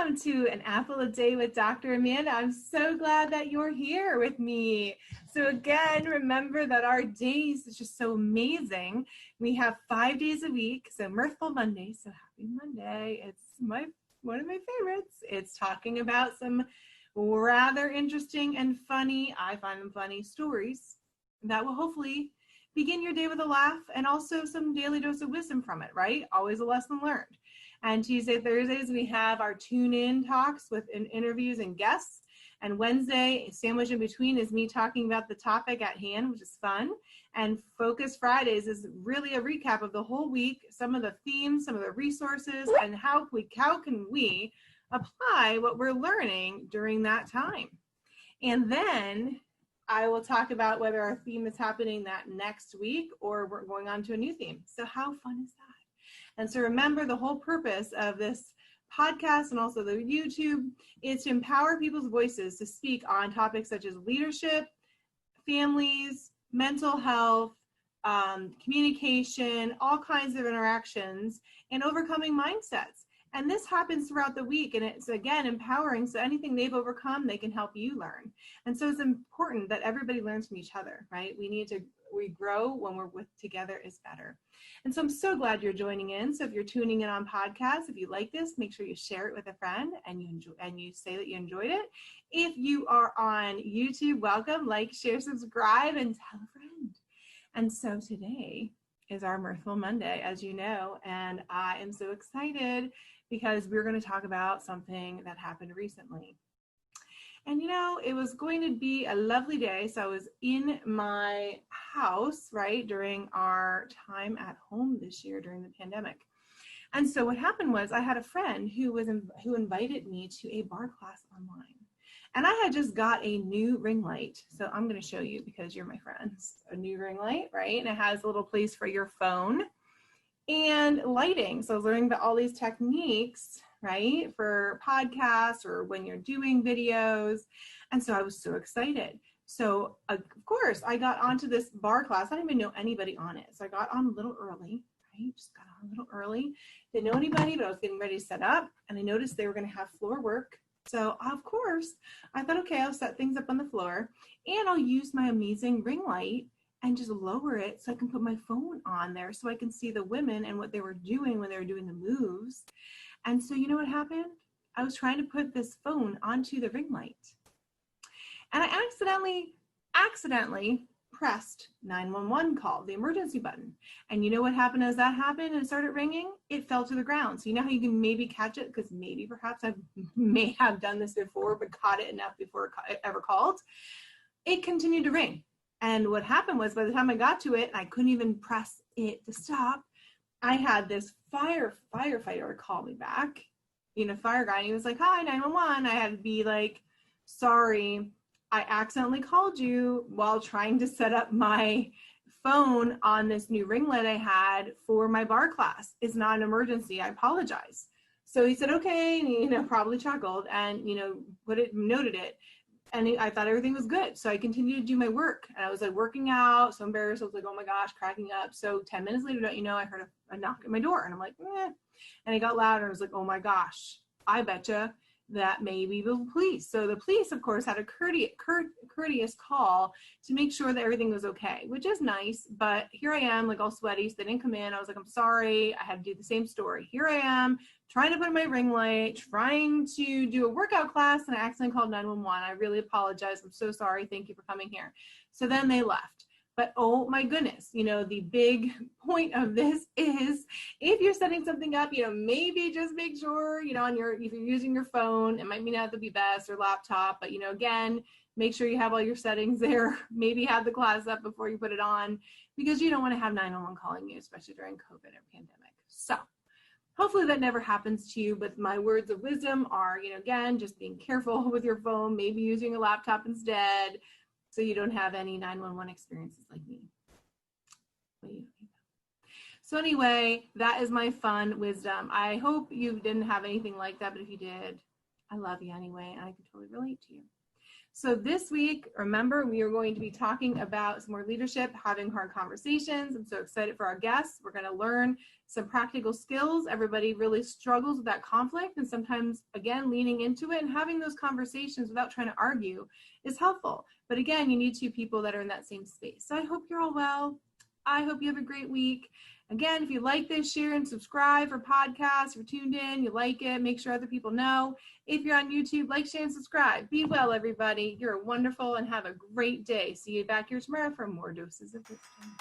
welcome to An Apple a Day with Dr. Amanda. I'm so glad that you're here with me. So again, remember that our days is just so amazing. We have 5 days a week, so Mirthful Monday, so happy Monday. It's one of my favorites. It's talking about some rather interesting and funny, I find them funny, stories that will hopefully begin your day with a laugh and also some daily dose of wisdom from it, right? Always a lesson learned. And Tuesday, Thursdays, we have our tune-in talks with interviews and guests. And Wednesday, sandwich in between, is me talking about the topic at hand, which is fun. And Focus Fridays is really a recap of the whole week, some of the themes, some of the resources, and how can we apply what we're learning during that time. And then I will talk about whether our theme is happening that next week or we're going on to a new theme. So how fun is that? And so remember, the whole purpose of this podcast and also the YouTube is to empower people's voices to speak on topics such as leadership, families, mental health, communication, all kinds of interactions, and overcoming mindsets. And this happens throughout the week, and it's, again, empowering, so anything they've overcome, they can help you learn. And so it's important that everybody learns from each other, right? We grow when we're together is better. And so I'm so glad you're joining in. So if you're tuning in on podcasts, if you like this, make sure you share it with a friend and you say that you enjoyed it. If you are on YouTube, welcome, like, share, subscribe, and tell a friend. And so today is our Mirthful Monday, as you know, and I am so excited because we're going to talk about something that happened recently. And it was going to be a lovely day. So I was in my house, right, during our time at home this year during the pandemic. And so what happened was I had a friend who invited me to a bar class online. And I had just got a new ring light. So I'm going to show you because you're my friends. A new ring light, right? And it has a little place for your phone and lighting. So I was learning about all these techniques, right, for podcasts or when you're doing videos. And so I was so excited. So of course I got onto this bar class. I didn't even know anybody on it. So I got on a little early, right? Just got on a little early. Didn't know anybody, but I was getting ready to set up. And I noticed they were going to have floor work. So of course I thought, okay, I'll set things up on the floor and I'll use my amazing ring light and just lower it so I can put my phone on there so I can see the women and what they were doing when they were doing the moves. And so you know what happened? I was trying to put this phone onto the ring light. And I accidentally pressed 911 call, the emergency button. And you know what happened as that happened and it started ringing? It fell to the ground. So you know how you can maybe catch it? Because maybe perhaps I may have done this before, but caught it enough before it ever called. It continued to ring. And what happened was by the time I got to it, I couldn't even press it to stop. I had this firefighter call me back, fire guy, and he was like, hi, 911. I had to be like, sorry, I accidentally called you while trying to set up my phone on this new ring light I had for my bar class. It's not an emergency. I apologize. So he said, okay, and probably chuckled and, noted it. And I thought everything was good. So I continued to do my work. And I was like working out, so embarrassed. I was like, oh my gosh, cracking up. So 10 minutes later, I heard a knock at my door. And I'm like, eh. And it got louder. And I was like, oh my gosh, I betcha that maybe the police. So the police, of course, had a courteous call to make sure that everything was okay, which is nice. But here I am, like all sweaty. So they didn't come in. I was like, I'm sorry. I had to do the same story. Here I am trying to put my ring light, trying to do a workout class, and I accidentally called 911. I really apologize. I'm so sorry. Thank you for coming here. So then they left. But oh my goodness, the big point of this is if you're setting something up, maybe just make sure, if you're using your phone, it might not be best or laptop, but again, make sure you have all your settings there. Maybe have the class up before you put it on because you don't want to have 911 calling you, especially during COVID or pandemic. So hopefully that never happens to you, but my words of wisdom are, again, just being careful with your phone, maybe using a laptop instead, so you don't have any 911 experiences like me. So anyway, that is my fun wisdom. I hope you didn't have anything like that, but if you did, I love you anyway, and I can totally relate to you. So this week, remember, we are going to be talking about some more leadership, having hard conversations. I'm so excited for our guests. We're going to learn some practical skills. Everybody really struggles with that conflict, and sometimes, again, leaning into it and having those conversations without trying to argue is helpful. But again, you need two people that are in that same space. So I hope you're all well. I hope you have a great week. Again, if you like this, share and subscribe for podcasts. If you're tuned in, you like it, make sure other people know. If you're on YouTube, like, share, and subscribe. Be well, everybody. You're wonderful, and have a great day. See you back here tomorrow for more doses of wisdom.